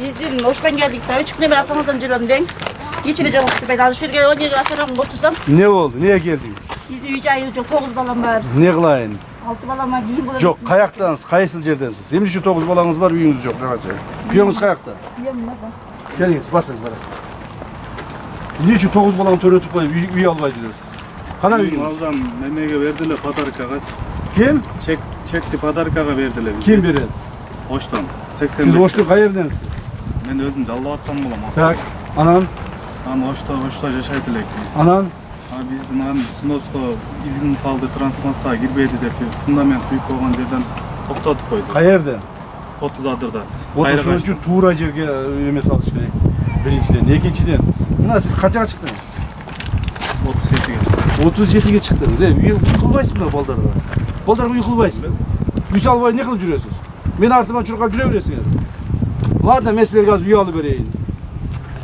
Biz dün hoştan geldik de 3 gün arkamızdan geliyorum den. İçine çalıştı ben az şuraya 10 yıl aşağıdan otursam. Ne oldu? Niye geldiniz? Biz üyce ayı çok 9 balam var. Ne kılayın? 6 balam var giyim bulalım. Yok, kayaktanız, kayısıl yerdensiz. Şimdi şu 9 balanız var, büyüğünüz yok. Büyüğünüz kayakta. Biliyorum baba. Geliniz, basın bana. Niçin 9 balanı törötüp koyup üye almayı diyorsunuz? Kana büyüğünüz? Maldan memeye verdiler padarka kaç. Kim? Çekti padarkaga verdiler. Kim biri? Hoştan. 85. Siz hoşluk hayırdensiniz. Ben öldüm Callıvat'tan bulam. Tak, anan, Hani hoşta yaşaydılar. anan. Hani bizden hani Sinosko ilgin kaldı transmasa girbeydi dep fundament büyük olan yerden toktatıp koydu. Hayırdı? 30 adırda. 30. tuğracı üyeme salış gerek. Birinciden, ikinciden. Bunlar siz kaça çıktınız? 37'ye 37'ye çıktınız. Yıkılbaysınız mı baldarda? Baldarda yıkılbaysınız. Üsal bay ne kılıp yürüyorsunuz? Beni artıman çocuklar yürüyorsunuz. Var da mesleği gaz üye alıvereyim.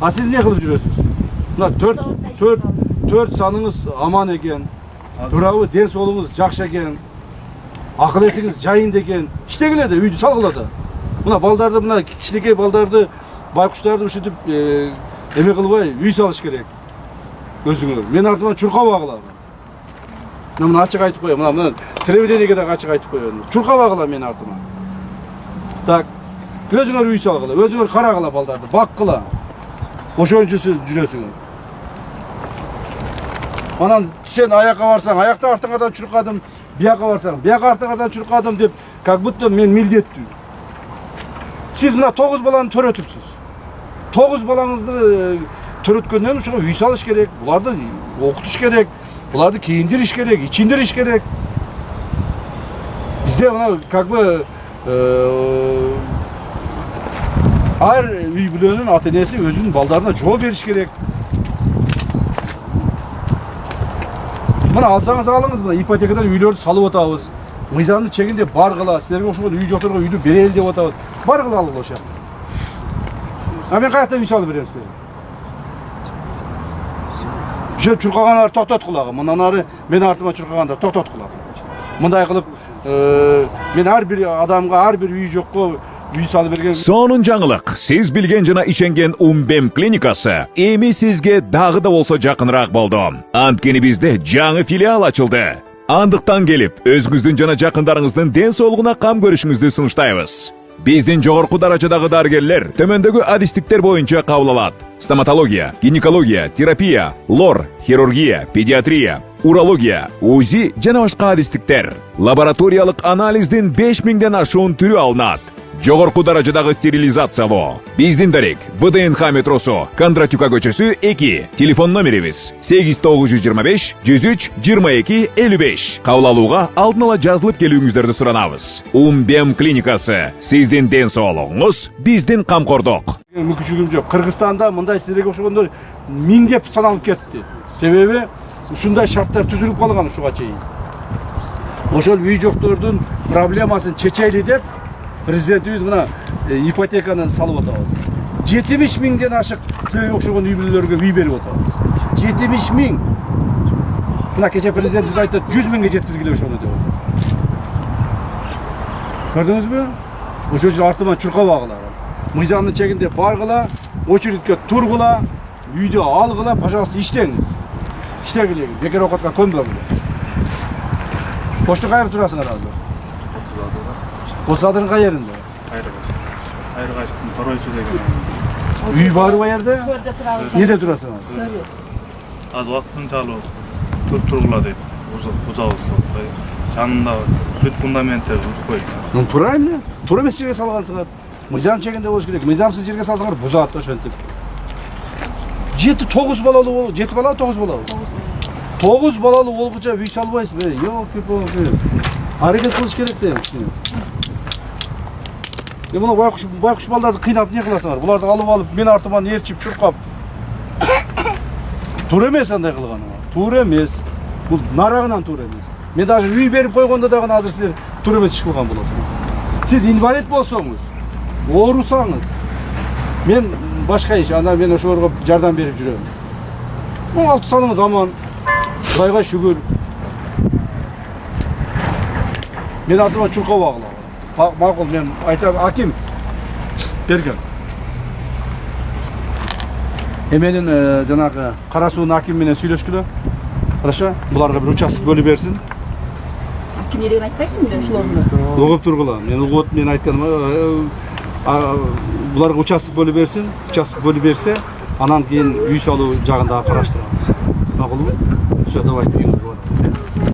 Ha siz ne kılıp yürüyorsunuz? Bunlar 4 sanınız aman eken. Durağı ders olunuz jakşı eken. Akıl esiniz jayın eken. İşte güledi, üydü salgıladı. Buna baldarda buna kişilik baldarda baykuşlardı üşütüp emek kılbay üy salış gerek. Gözünü. Men artıman çurka bağlar. Bunu açık aytıp koyuyorum. Bunu televizyona kadar açık aytıp koyuyorum. Çurka bağlar men artıman. Tak. Gözüne üy salgıla, gözüne kara kıla baldarda. Bak kıla. Oşoncusu jürösün. Anan sen ayakka varsan, ayakta artыңардан çurkadım. Biyaka varsan, biyaka artыңардан çurkadım dep, как будто men mildеттүү. Siz mına 9 balаны төрөтүпсүз. 9 balаңызды төрөткөндөн ушуга үй салыш керек, буларды окутуш керек, буларды кийиндириш керек, ичиндириш керек. Бизде мына как бы ар үй бүлөнүн ата энеси өзүнүн балдарына жооп бериш керек. Мына алсаңыз алыңыз, мына ипотекадан үйлөрдү салып атабыз. Мыйзамдын чегинде баргыла, силерге окшогон үй жокторго үйдү берели деп атабыз. Баргыла алгыла ошо. А мен каяктан үй салып берем силерге? Ошо чуркагандар токтоткулагы, мындан ары мен артыма чуркагандар токтоткулагы. Мындай кылып мен ар бир адамга, ар бир үй жокко үй салып берген. Сонун жаңылык. Сиз билген жана иченген Умбем клиникасы эми сизге дагы да болсо жакыныраак болду. Анткени бизде жаңы филиал ачылды. Андыктан келип, өзүңүздүн жана жакындарыңыздын ден соолугуна кам көрүшүңүздү сунуштайбыз. Биздин жогорку даражадагы дарыгерлер төмөндөгү адистиктер боюнча кабыл алат. Стоматология, гинекология, терапия, лор, хирургия, педиатрия, урология, УЗИ жана башка адистиктер. Лабораториялык анализдин 5000ден ашуун түрү алынат. Жогорку даражадагы стерилизациялоо. Биздин дарек ВДНХ метросу, Кондратюка көчөсү 2. Телефон номерибиз 8925 103 22 55. Кабыл алууга алдын ала жазылып келүүңүздөрдү суранабыз. Умбем клиникасы. Сиздин ден соолугуңуз, биздин камкордук. Мүмкүнчүлүгүм жок. Кыргызстанда мындай силерге окшогондор миңдеп саналып кетти. Себеби ушундай шарттар түзүлүп калган ушуга чейин. Ошол үй жоктордун проблемасын чечели деп президентибиз мына ипотеканы салып атабыз. 70 миңден ашык силерге окшогон үй бүлөлөргө үй берип атабыз. 70 миң. Мына кече президентибиз айтат 100 миңге жеткизгиле ошону деп. Көрдүңүзбү? Ошол жерде артынан чурка багыла. Мыйзамдын чегинде баргыла, очередке тургула, үйдү алгыла, пожалуйста, иштеңиз. Иштегиле, бекер окутка көмбөгүлө. Почта кайра турасыңар азыр? 30 адырын кай жеринде? Айыргачтын Торойчу деген. Үй бар бу жерде? Көрдө турабыз. Неде турасыңар? Az вакытынчалуу тургула дейт. Бузабыз. Жанында бүт фундаменттер узбойт. Ну правильно. Туура эмес жерге салгансыңар. Мыйзам чегинде болуш керек. Мыйзамсыз жерге салсаңар бузат ошентип. 7-9 балалуу болуп, 7 бала 9 балалуу. 9 балалуу болгуча үй салбайсызбы? Ёлки-палки. Аракет кылыш керек да. Мына байкуш балдарды кыйнап не кыласыңар? Буларды алып мен артыман ээрчип чуркап. Туура эмес андай кылганың. Туура эмес. Бул нарагынан туура эмес. Мен даже үй берип койгондо дагы азыр силер туура эмес иш кылган болосуңар. Сиз инвалид болсоңуз, оорусаңыз, мен башка иш, анда мен ошолорго жардам берип жүрөм. 16 саныңыз аман. Кудайга шүгүр. Мен артыма чурка багыла. Макул, мен айтам, аким берген. Hemenin жанагы Карасуунун акими менен сүйлөшкүлө. Хорошо? Буларга бир участок бөлүп берсин. Kim ne degan aytпайсың да ошолорду? Угуп тургула. Мен угуп мен айтканым буларга участок бөлүп берсин. Участок бөлүп берсе, анан кийин үй салуу жагын дагы караштырабыз. Макулбу? Все, давайте үйгө барабыз.